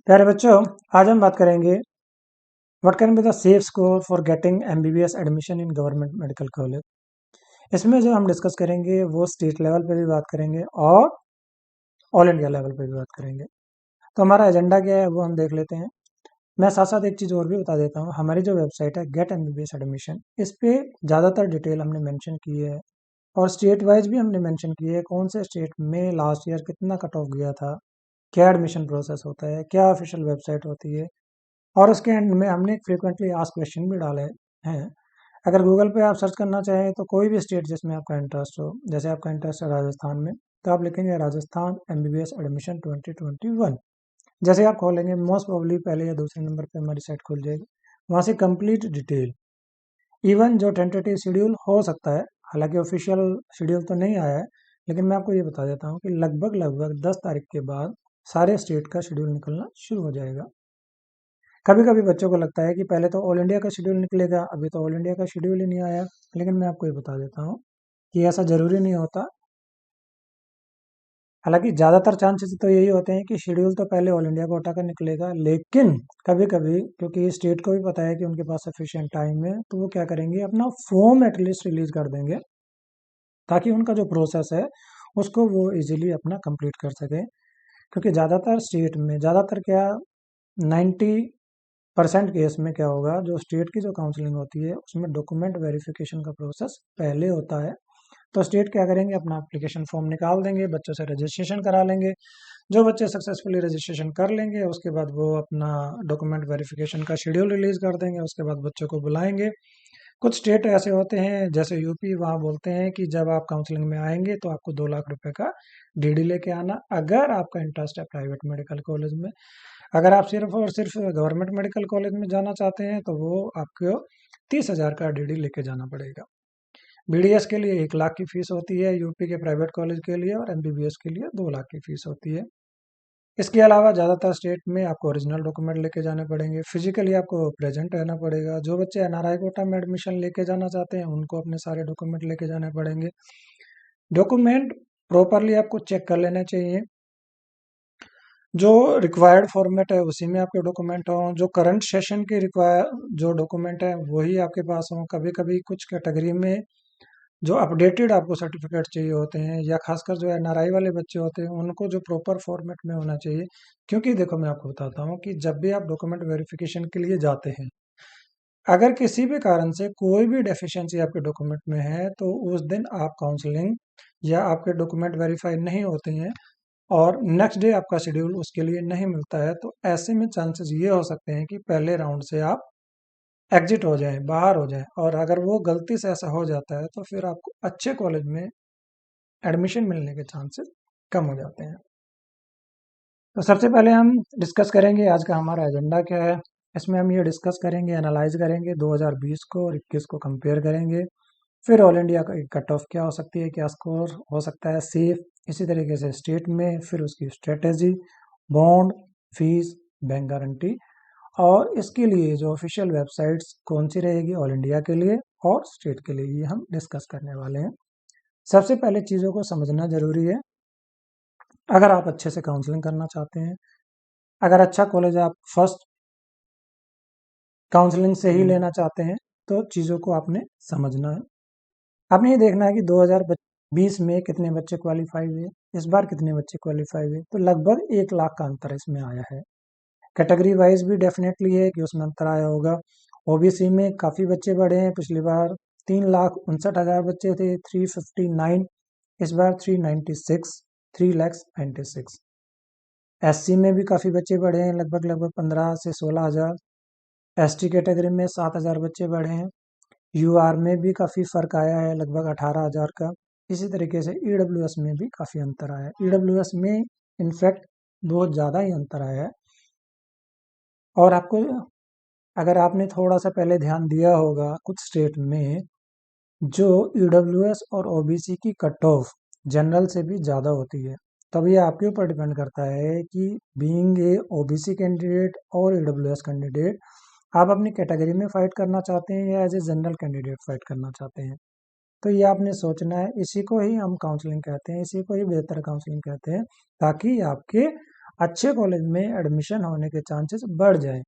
प्यारे बच्चों, आज हम बात करेंगे what can be the safe score for getting MBBS admission in government medical college. इसमें जो हम डिस्कस करेंगे वो स्टेट लेवल पे भी बात करेंगे और ऑल इंडिया लेवल पे भी बात करेंगे। तो हमारा एजेंडा क्या है वो हम देख लेते हैं। मैं साथ साथ एक चीज़ और भी बता देता हूँ। हमारी जो वेबसाइट है गेट एमबीबीएस एडमिशन, इस पे ज़्यादातर डिटेल हमने मेंशन की है और स्टेट वाइज भी हमने मेंशन की है कौन से स्टेट में लास्ट ईयर कितना कट ऑफ गया था, क्या एडमिशन प्रोसेस होता है, क्या ऑफिशियल वेबसाइट होती है। और उसके एंड में हमने एक फ्रीक्वेंटली आस्क क्वेश्चन भी डाले हैं। अगर गूगल पे आप सर्च करना चाहें तो कोई भी स्टेट जिसमें आपका इंटरेस्ट हो, जैसे आपका इंटरेस्ट है राजस्थान में, तो आप लिखेंगे राजस्थान एमबीबीएस एडमिशन 2021। जैसे आप खोलेंगे मोस्ट प्रोबेबली पहले या दूसरे नंबर पे हमारी साइट खुल जाएगी। वहाँ से कंप्लीट डिटेल, इवन जो टेंटेटिव शेड्यूल हो सकता है, हालांकि ऑफिशियल शेड्यूल तो नहीं आया है, लेकिन मैं आपको ये बता देता हूँ कि लगभग लगभग 10 तारीख के बाद सारे स्टेट का शेड्यूल निकलना शुरू हो जाएगा। कभी कभी बच्चों को लगता है कि पहले तो ऑल इंडिया का शेड्यूल निकलेगा, अभी तो ऑल इंडिया का शेड्यूल ही नहीं आया। लेकिन मैं आपको ये बता देता हूँ कि ऐसा जरूरी नहीं होता। हालांकि ज़्यादातर चांसेस तो यही होते हैं कि शेड्यूल तो पहले ऑल इंडिया कोटा का निकलेगा, लेकिन कभी कभी क्योंकि स्टेट को भी पता है कि उनके पास सफिशिएंट टाइम है, तो वो क्या करेंगे, अपना फॉर्म एटलीस्ट रिलीज कर देंगे ताकि उनका जो प्रोसेस है उसको वो इजीली अपना कंप्लीट कर सके। क्योंकि ज़्यादातर स्टेट में, ज़्यादातर क्या, 90% केस में क्या होगा, जो स्टेट की जो काउंसलिंग होती है उसमें डॉक्यूमेंट वेरिफिकेशन का प्रोसेस पहले होता है। तो स्टेट क्या करेंगे, अपना एप्लीकेशन फॉर्म निकाल देंगे, बच्चों से रजिस्ट्रेशन करा लेंगे। जो बच्चे सक्सेसफुली रजिस्ट्रेशन कर लेंगे उसके बाद वो अपना डॉक्यूमेंट वेरिफिकेशन का शेड्यूल रिलीज कर देंगे, उसके बाद बच्चों को बुलाएंगे। कुछ स्टेट ऐसे होते हैं जैसे यूपी, वहाँ बोलते हैं कि जब आप काउंसलिंग में आएंगे तो आपको 2 लाख रुपए का डीडी लेके आना, अगर आपका इंटरेस्ट है प्राइवेट मेडिकल कॉलेज में। अगर आप सिर्फ और सिर्फ गवर्नमेंट मेडिकल कॉलेज में जाना चाहते हैं तो वो आपको 30,000 का डीडी लेके जाना पड़ेगा। बीडीएस के लिए 1 लाख की फीस होती है यूपी के प्राइवेट कॉलेज के लिए, और एमबीबीएस के लिए 2 लाख की फीस होती है। इसके अलावा ज़्यादातर स्टेट में आपको ओरिजिनल डॉक्यूमेंट लेके जाने पड़ेंगे, फिजिकली आपको प्रेजेंट रहना पड़ेगा। जो बच्चे एनआरआई कोटा में एडमिशन लेके जाना चाहते हैं उनको अपने सारे डॉक्यूमेंट लेके जाने पड़ेंगे। डॉक्यूमेंट प्रॉपरली आपको चेक कर लेने चाहिए, जो रिक्वायर्ड फॉर्मेट है उसी में आपके डॉक्यूमेंट हों, जो करंट सेशन के रिक्वायर जो डॉक्यूमेंट है वही आपके पास हों। कभी कभी कुछ कैटेगरी में जो अपडेटेड आपको सर्टिफिकेट चाहिए होते हैं, या खासकर जो एनआरआई वाले बच्चे होते हैं उनको जो प्रॉपर फॉर्मेट में होना चाहिए। क्योंकि देखो, मैं आपको बताता हूँ कि जब भी आप डॉक्यूमेंट वेरिफिकेशन के लिए जाते हैं, अगर किसी भी कारण से कोई भी डेफिशिएंसी आपके डॉक्यूमेंट में है तो उस दिन आप काउंसलिंग या आपके डॉक्यूमेंट वेरीफाई नहीं होते हैं और नेक्स्ट डे आपका शेड्यूल उसके लिए नहीं मिलता है, तो ऐसे में चांसेस ये हो सकते हैं कि पहले राउंड से आप एग्जिट हो जाएं, बाहर हो जाएं। और अगर वो गलती से ऐसा हो जाता है तो फिर आपको अच्छे कॉलेज में एडमिशन मिलने के चांसेस कम हो जाते हैं। तो सबसे पहले हम डिस्कस करेंगे आज का हमारा एजेंडा क्या है। इसमें हम ये डिस्कस करेंगे, एनालाइज करेंगे 2020 को और 21 को कंपेयर करेंगे। फिर ऑल इंडिया का कट ऑफ क्या हो सकती है, क्या स्कोर हो सकता है सेफ, इसी तरीके से स्टेट में, फिर उसकी strategy, bond, fees, bank guarantee, और इसके लिए जो ऑफिशियल वेबसाइट्स कौन सी रहेगी ऑल इंडिया के लिए और स्टेट के लिए, ये हम डिस्कस करने वाले हैं। सबसे पहले चीज़ों को समझना जरूरी है। अगर आप अच्छे से काउंसलिंग करना चाहते हैं, अगर अच्छा कॉलेज आप फर्स्ट काउंसलिंग से ही लेना चाहते हैं, तो चीज़ों को आपने समझना है। आपने ये देखना है कि 2020 में कितने बच्चे क्वालिफाई हुए, इस बार कितने बच्चे क्वालिफाई हुए। तो लगभग 1 लाख का अंतर इसमें आया है। कैटेगरी वाइज भी डेफिनेटली है कि उसमें अंतर आया होगा। ओबीसी में काफ़ी बच्चे बढ़े हैं, पिछली बार 3,59,000 बच्चे थे, 359। इस बार 396, 3,96। एससी में भी काफ़ी बच्चे बढ़े हैं, लगभग लगभग 15 से 16,000। एसटी कैटेगरी में 7,000 बच्चे बढ़े हैं। यूआर में भी काफ़ी फर्क आया है, लगभग 18,000 का। इसी तरीके से ईडब्ल्यूएस में भी काफ़ी अंतर आया है। ईडब्ल्यूएस में इनफैक्ट बहुत ज़्यादा ही अंतर आया है। और आपको, अगर आपने थोड़ा सा पहले ध्यान दिया होगा, कुछ स्टेट में जो ईडब्ल्यूएस और ओबीसी की कट ऑफ जनरल से भी ज़्यादा होती है। तब ये आपके ऊपर डिपेंड करता है कि बीइंग ए ओबीसी कैंडिडेट और ईडब्ल्यूएस कैंडिडेट, आप अपनी कैटेगरी में फाइट करना चाहते हैं या as a general candidate fight करना चाहते हैं। तो ये आपने सोचना है। इसी को ही हम काउंसलिंग कहते हैं, इसी को ही बेहतर काउंसलिंग कहते हैं, ताकि आपके अच्छे कॉलेज में एडमिशन होने के चांसेस बढ़ जाए।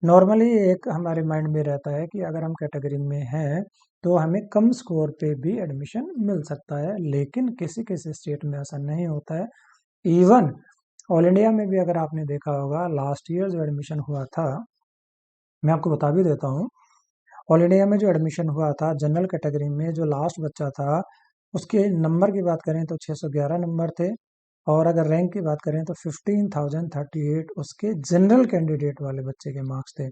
नॉर्मली एक हमारे माइंड में रहता है कि अगर हम कैटेगरी में हैं तो हमें कम स्कोर पे भी एडमिशन मिल सकता है, लेकिन किसी किसी स्टेट में ऐसा नहीं होता है। इवन ऑल इंडिया में भी अगर आपने देखा होगा, लास्ट ईयर जो एडमिशन हुआ था, मैं आपको बता भी देता हूँ। ऑल इंडिया में जो एडमिशन हुआ था जनरल कैटेगरी में, जो लास्ट बच्चा था उसके नंबर की बात करें तो 611 नंबर थे, और अगर रैंक की बात करें तो 15,038 उसके जनरल कैंडिडेट वाले बच्चे के मार्क्स थे।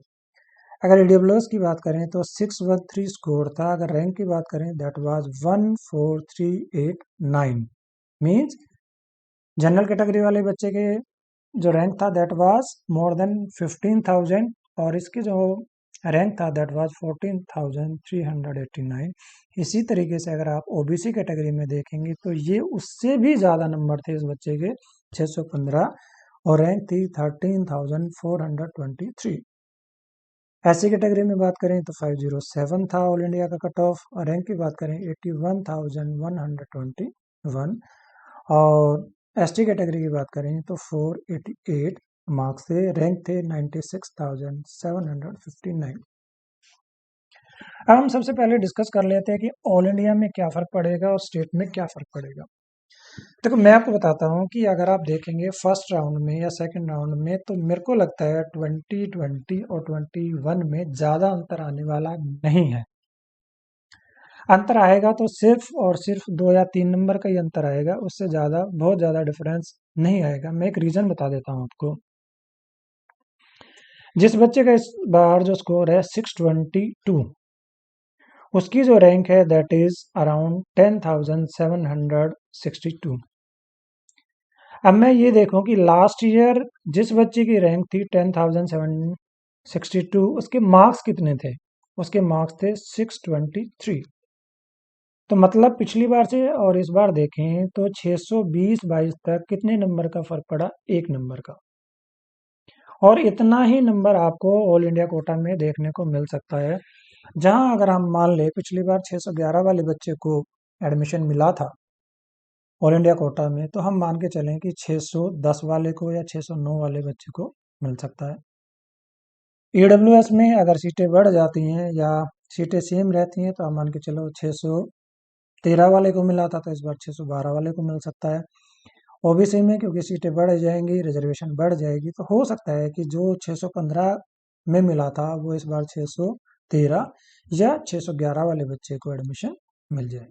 अगर ईडब्ल्यूएस की बात करें तो 613 स्कोर था। अगर रैंक की बात करें that was 14389, means general category वाले बच्चे के जो रैंक था दैट वाज मोर देन 15,000, और इसके जो रैंक था दैट वाज 14,389। इसी तरीके से अगर आप ओबीसी कैटेगरी में देखेंगे तो ये उससे भी ज़्यादा नंबर थे इस बच्चे के, 615, और रैंक थी 13,423। एससी कैटेगरी में बात करें तो 507 था ऑल इंडिया का कट ऑफ, और रैंक की बात करें 81,121, और एसटी कैटेगरी की बात करें तो 488 मार्क्स थे, रैंक थे 96,759। अब हम सबसे पहले डिस्कस कर लेते हैं कि ऑल इंडिया में क्या फ़र्क पड़ेगा और स्टेट में क्या फ़र्क पड़ेगा। देखो मैं आपको बताता हूँ कि अगर आप देखेंगे फर्स्ट राउंड में या सेकंड राउंड में, तो मेरे को लगता है 2020 और 21 में ज़्यादा अंतर आने वाला नहीं है। अंतर आएगा तो सिर्फ और सिर्फ 2 या 3 नंबर का ही अंतर आएगा, उससे ज़्यादा बहुत ज़्यादा डिफरेंस नहीं आएगा। मैं एक रीज़न बता देता हूँ आपको। जिस बच्चे का इस बार जो स्कोर है 622, उसकी जो रैंक है दैट इज अराउंड 10,762। अब मैं ये देखूं कि लास्ट ईयर जिस बच्चे की रैंक थी 10,762, उसके मार्क्स कितने थे? उसके मार्क्स थे 623। तो मतलब पिछली बार से और इस बार देखें तो 620-22 तक कितने नंबर का फर्क पड़ा? 1 नंबर का। और इतना ही नंबर आपको ऑल इंडिया कोटा में देखने को मिल सकता है, जहां अगर हम मान ले पिछली बार 611 वाले बच्चे को एडमिशन मिला था ऑल इंडिया कोटा में, तो हम मान के चलें कि 610 वाले को या 609 वाले बच्चे को मिल सकता है। ईडब्ल्यूएस में अगर सीटें बढ़ जाती हैं या सीटें सेम रहती हैं तो आप मान के चलो 613 वाले को मिला था तो इस बार 612 वाले को मिल सकता है। ओबीसी में क्योंकि सीटें बढ़ जाएंगी, रिजर्वेशन बढ़ जाएगी, तो हो सकता है कि जो 615 में मिला था वो इस बार 613 या 611 वाले बच्चे को एडमिशन मिल जाए।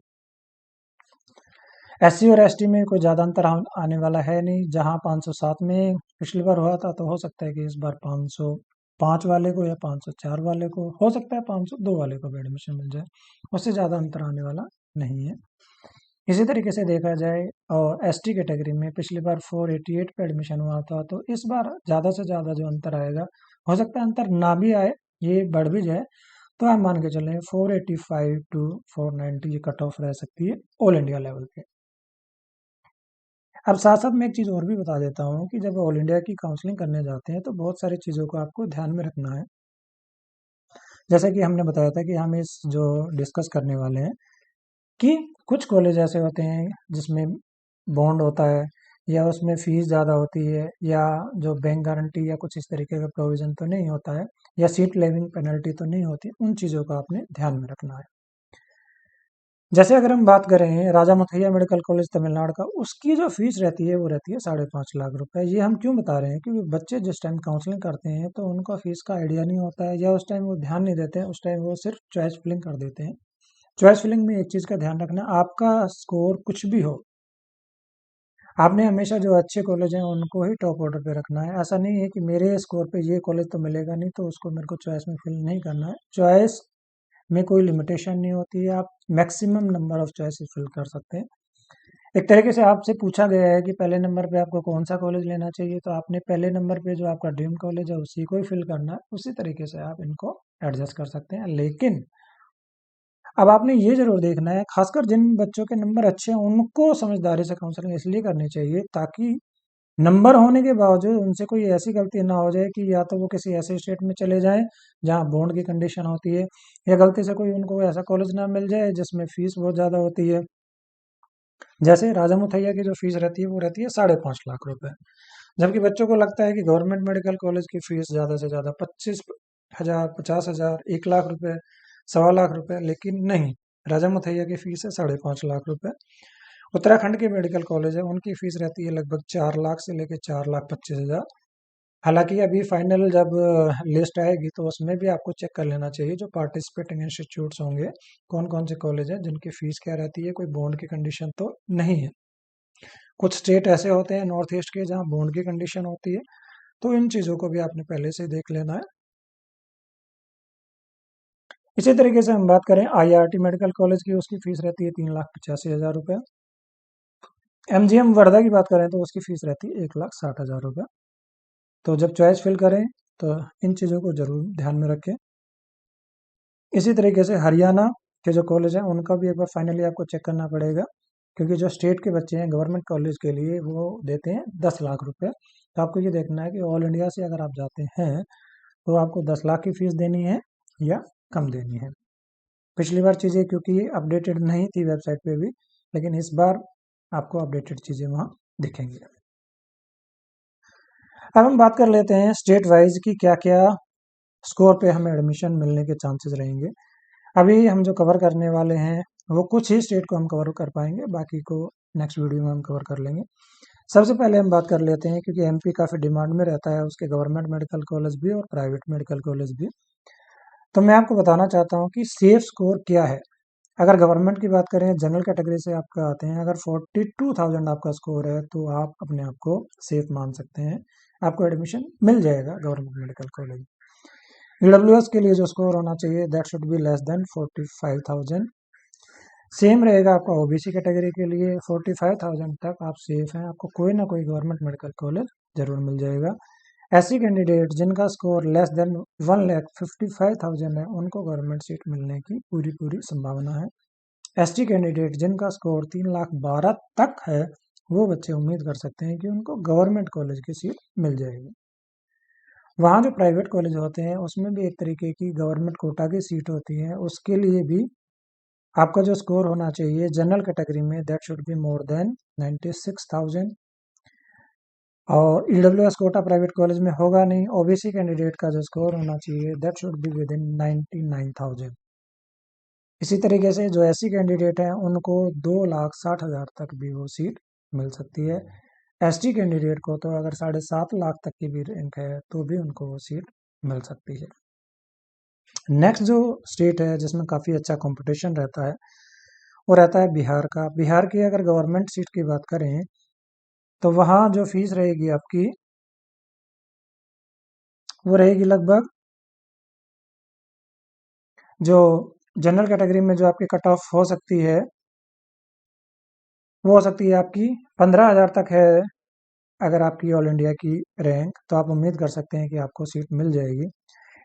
एससी और एसटी में कोई ज़्यादा अंतर आने वाला है नहीं। जहां 507 में पिछली बार हुआ था, तो हो सकता है कि इस बार 505 वाले को या 504 वाले को, हो सकता है 502 वाले को भी एडमिशन मिल जाए। उससे ज़्यादा अंतर आने वाला नहीं है। इसी तरीके से देखा जाए और एसटी कैटेगरी में पिछली बार 488 पे एडमिशन हुआ था, तो इस बार ज़्यादा से ज़्यादा जो अंतर आएगा, हो सकता है अंतर ना भी आए, ये बढ़ भी जाए, तो आप मान के चलें 485 टू 490 ये कट ऑफ रह सकती है ऑल इंडिया लेवल पे। अब साथ साथ मैं एक चीज़ और भी बता देता हूँ कि जब ऑल इंडिया की काउंसलिंग करने जाते हैं तो बहुत सारी चीज़ों को आपको ध्यान में रखना है। जैसा कि हमने बताया था कि हम इस जो डिस्कस करने वाले हैं कि कुछ कॉलेज ऐसे होते हैं जिसमें बॉन्ड होता है, या उसमें फीस ज़्यादा होती है, या जो बैंक गारंटी या कुछ इस तरीके का प्रोविज़न तो नहीं होता है, या सीट लेविंग पेनल्टी तो नहीं होती। उन चीज़ों को आपने ध्यान में रखना है। जैसे अगर हम बात करें राजा मुथैया मेडिकल कॉलेज तमिलनाडु का, उसकी जो फीस रहती है वो रहती है 5.5 लाख रुपए। ये हम क्यों बता रहे हैं? क्योंकि बच्चे जिस टाइम काउंसलिंग करते हैं तो उनको फीस का आइडिया नहीं होता है, या उस टाइम वो ध्यान नहीं देते हैं, उस टाइम वो सिर्फ चॉइस फिलिंग कर देते हैं। चॉइस फिलिंग में एक चीज़ का ध्यान रखना, आपका स्कोर कुछ भी हो, आपने हमेशा जो अच्छे कॉलेज हैं उनको ही टॉप ऑर्डर पे रखना है। ऐसा नहीं है कि मेरे स्कोर पे ये कॉलेज तो मिलेगा नहीं तो उसको मेरे को चॉइस में फिल नहीं करना है। चॉइस में कोई लिमिटेशन नहीं होती है, आप maximum number of choices fill कर सकते हैं। एक तरीके से आपसे पूछा गया है कि पहले नंबर पे आपको कौन सा कॉलेज लेना चाहिए, तो आपने पहले नंबर पे जो आपका ड्रीम कॉलेज है उसी को ही फिल करना है। उसी तरीके से आप इनको एडजस्ट कर सकते हैं। लेकिन अब आपने ये जरूर देखना है, खासकर जिन बच्चों के नंबर अच्छे हैं उनको समझदारी से काउंसलिंग इसलिए करनी चाहिए ताकि नंबर होने के बावजूद उनसे कोई ऐसी गलती ना हो जाए कि या तो वो किसी ऐसे स्टेट में चले जाएं जहां बॉन्ड की कंडीशन होती है, या गलती से कोई उनको ऐसा कॉलेज ना मिल जाए जिसमें फीस बहुत ज़्यादा होती है। जैसे राजा मुथैया की जो फीस रहती है वो रहती है 5.5 लाख रुपए। जबकि बच्चों को लगता है कि गवर्नमेंट मेडिकल कॉलेज की फीस ज़्यादा से ज़्यादा 25,000, 50,000, 1 लाख रुपए, 1.25 लाख रुपए, लेकिन नहीं। राजा मुथैया की फीस है 5.5 लाख रुपए। उत्तराखंड के मेडिकल कॉलेज है, उनकी फीस रहती है लगभग 4 लाख से लेकर 4,25,000। हालांकि अभी फाइनल जब लिस्ट आएगी तो उसमें भी आपको चेक कर लेना चाहिए जो पार्टिसिपेटिंग इंस्टीट्यूट्स होंगे, कौन कौन से कॉलेज हैं जिनकी फीस क्या रहती है, कोई बॉन्ड की कंडीशन तो नहीं है। कुछ स्टेट ऐसे होते हैं नॉर्थ ईस्ट के जहाँ बॉन्ड की कंडीशन होती है, तो इन चीज़ों को भी आपने पहले से देख लेना है। इसी तरीके से हम बात करें IRT मेडिकल कॉलेज की, उसकी फीस रहती है 3,85,000 रुपये। MGM वर्धा की बात करें तो उसकी फीस रहती है 1,60,000 रुपये। तो जब चॉइस फिल करें तो इन चीज़ों को जरूर ध्यान में रखें। इसी तरीके से हरियाणा के जो कॉलेज हैं उनका भी एक बार फाइनली आपको चेक करना पड़ेगा, क्योंकि जो स्टेट के बच्चे हैं गवर्नमेंट कॉलेज के लिए वो देते हैं 10 लाख रुपए। तो आपको ये देखना है कि ऑल इंडिया से अगर आप जाते हैं तो आपको 10 लाख की फीस देनी है या कम देनी है। पिछली बार चीज़ें क्योंकि अपडेटेड नहीं थी वेबसाइट पे भी, लेकिन इस बार आपको अपडेटेड चीज़ें वहाँ दिखेंगी। अब हम बात कर लेते हैं स्टेट वाइज की क्या क्या स्कोर पे हमें एडमिशन मिलने के चांसेस रहेंगे। अभी हम जो कवर करने वाले हैं वो कुछ ही स्टेट को हम कवर कर पाएंगे, बाकी को नेक्स्ट वीडियो में हम कवर कर लेंगे। सबसे पहले हम बात कर लेते हैं, क्योंकि MP काफ़ी डिमांड में रहता है, उसके गवर्नमेंट मेडिकल कॉलेज भी और प्राइवेट मेडिकल कॉलेज भी। तो मैं आपको बताना चाहता हूँ कि सेफ स्कोर क्या है। अगर गवर्नमेंट की बात करें, जनरल कैटेगरी से आपका आते हैं, अगर 42,000 आपका स्कोर है तो आप अपने आप को सेफ मान सकते हैं, आपको एडमिशन मिल जाएगा गवर्नमेंट मेडिकल कॉलेज। EWS के लिए जो स्कोर होना चाहिए that should be less than 45,000। Same रहेगा आपका OBC कैटेगरी के लिए, 45,000 तक आप सेफ हैं, आपको कोई ना कोई गवर्नमेंट मेडिकल कॉलेज जरूर मिल जाएगा। SC कैंडिडेट जिनका स्कोर लेस देन 1,55,000 है उनको गवर्नमेंट सीट मिलने की पूरी पूरी संभावना है। ST कैंडिडेट जिनका स्कोर 3,12,000 तक है वो बच्चे उम्मीद कर सकते हैं कि उनको गवर्नमेंट कॉलेज की सीट मिल जाएगी। वहाँ जो प्राइवेट कॉलेज होते हैं उसमें भी एक तरीके की गवर्नमेंट कोटा की सीट होती है, उसके लिए भी आपका जो स्कोर होना चाहिए जनरल कैटेगरी में that should be more than 96,000। और EWS कोटा प्राइवेट कॉलेज में होगा नहीं। OBC कैंडिडेट का जो स्कोर होना चाहिए that should be with in 99,000। इसी तरीके से जो SC कैंडिडेट हैं उनको 2,60,000 तक भी वो सीट मिल सकती है। ST कैंडिडेट को तो अगर 7.5 लाख तक की भी रैंक है तो भी उनको वो सीट मिल सकती है। नेक्स्ट जो स्टेट है जिसमें काफ़ी अच्छा कंपटीशन रहता है वो रहता है बिहार का। बिहार की अगर गवर्नमेंट सीट की बात करें तो वहाँ जो फीस रहेगी आपकी वो रहेगी लगभग, जो जनरल कैटेगरी में जो आपकी कट ऑफ हो सकती है वो हो सकती है आपकी 15,000 तक है। अगर आपकी ऑल इंडिया की रैंक, तो आप उम्मीद कर सकते हैं कि आपको सीट मिल जाएगी।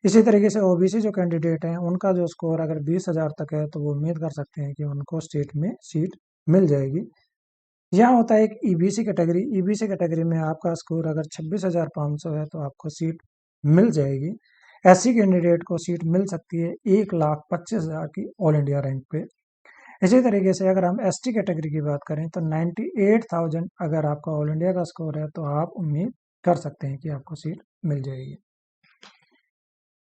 इसी तरीके से OBC जो कैंडिडेट हैं उनका जो स्कोर अगर 20,000 तक है तो वो उम्मीद कर सकते हैं कि उनको स्टेट में सीट मिल जाएगी। यहाँ होता है एक EBC कैटेगरी। EBC कैटेगरी में आपका स्कोर अगर 26,500 है तो आपको सीट मिल जाएगी। SC कैंडिडेट को सीट मिल सकती है 1,25,000 की ऑल इंडिया रैंक पे। इसी तरीके से अगर हम ST कैटेगरी की बात करें तो 98,000 अगर आपका ऑल इंडिया का स्कोर है तो आप उम्मीद कर सकते हैं कि आपको सीट मिल जाएगी।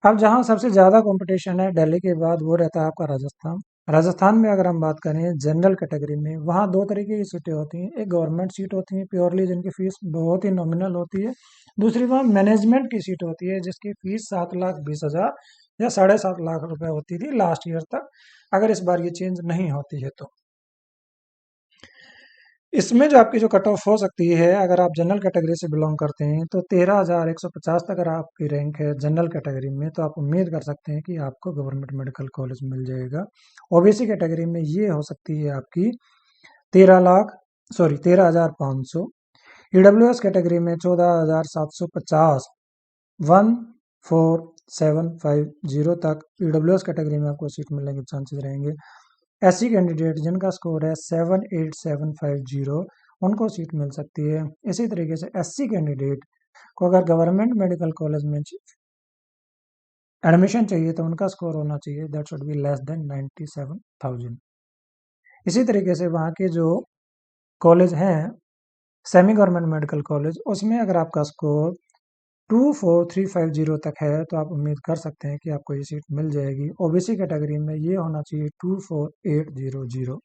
अब जहाँ सबसे ज़्यादा कंपटीशन है दिल्ली के बाद वो रहता है आपका राजस्थान। राजस्थान में अगर हम बात करें जनरल कैटेगरी में, वहाँ दो तरीके की सीटें होती हैं। एक गवर्नमेंट सीट होती है प्योरली जिनकी फीस बहुत ही नॉमिनल होती है। दूसरी वहाँ मैनेजमेंट की सीट होती है जिसकी फीस 7,20,000 या 7.5 लाख रुपए होती थी लास्ट ईयर तक, अगर इस बार ये चेंज नहीं होती है तो। इसमें जो आपकी जो कट ऑफ हो सकती है अगर आप जनरल कैटेगरी से बिलोंग करते हैं तो 13,150 तक अगर आपकी रैंक है जनरल कैटेगरी में तो आप उम्मीद कर सकते हैं कि आपको गवर्नमेंट मेडिकल कॉलेज मिल जाएगा। OBC कैटेगरी में ये हो सकती है आपकी 13,500। EWS कैटेगरी में 14,750, 14,750 तक EWS कैटेगरी में आपको सीट मिलने के चांसेस रहेंगे। SC कैंडिडेट जिनका स्कोर है 7,8750 उनको सीट मिल सकती है। इसी तरीके से SC कैंडिडेट को अगर गवर्नमेंट मेडिकल कॉलेज में एडमिशन चाहिए तो उनका स्कोर होना चाहिए that should be less than 97,000। इसी तरीके से वहाँ के जो कॉलेज हैं सेमी गवर्नमेंट मेडिकल कॉलेज, उसमें अगर आपका स्कोर 24350 तक है तो आप उम्मीद कर सकते हैं कि आपको ये सीट मिल जाएगी। ओबीसी कैटेगरी में ये होना चाहिए 24800।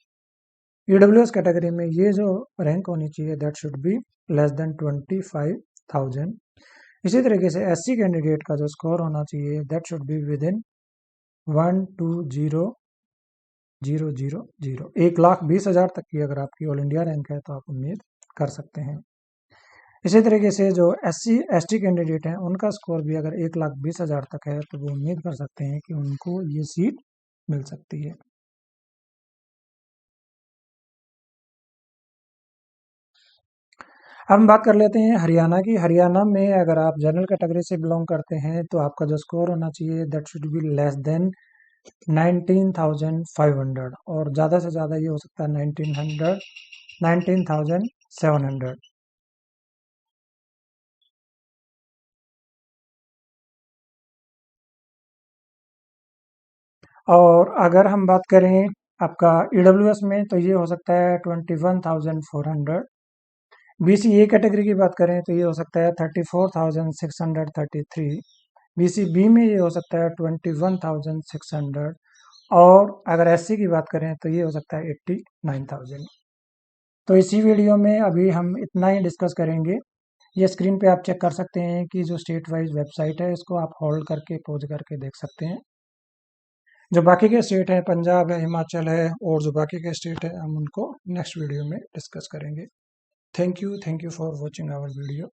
ईडब्ल्यूएस कैटेगरी में ये जो रैंक होनी चाहिए that should be less than 25,000। इसी तरीके से एससी कैंडिडेट का जो स्कोर होना चाहिए that should be with in 120,000। 1,20,000 तक की अगर आपकी ऑल इंडिया रैंक है तो आप उम्मीद कर सकते हैं। इसी तरीके से जो एससी एसटी कैंडिडेट हैं उनका स्कोर भी अगर 1,20,000 तक है तो वो उम्मीद कर सकते हैं कि उनको ये सीट मिल सकती है। अब हम बात कर लेते हैं हरियाणा की। हरियाणा में अगर आप जनरल कैटेगरी से बिलोंग करते हैं तो आपका जो स्कोर होना चाहिए that should be less than 19,500 और ज़्यादा से ज़्यादा ये हो सकता है 19,700। और अगर हम बात करें आपका ईडब्ल्यूएस में तो ये हो सकता है 21,400। बीसीए कैटेगरी की बात करें तो ये हो सकता है 34,633। बीसीबी में ये हो सकता है 21,600। और अगर एससी की बात करें तो ये हो सकता है 89,000। तो इसी वीडियो में अभी हम इतना ही डिस्कस करेंगे। ये स्क्रीन पे आप चेक कर सकते हैं कि जो स्टेट वाइज वेबसाइट है इसको आप होल्ड करके पोज करके देख सकते हैं। जो बाकी के स्टेट हैं पंजाब है, हिमाचल है और जो बाकी के स्टेट है हम उनको नेक्स्ट वीडियो में डिस्कस करेंगे। Thank you for watching our video.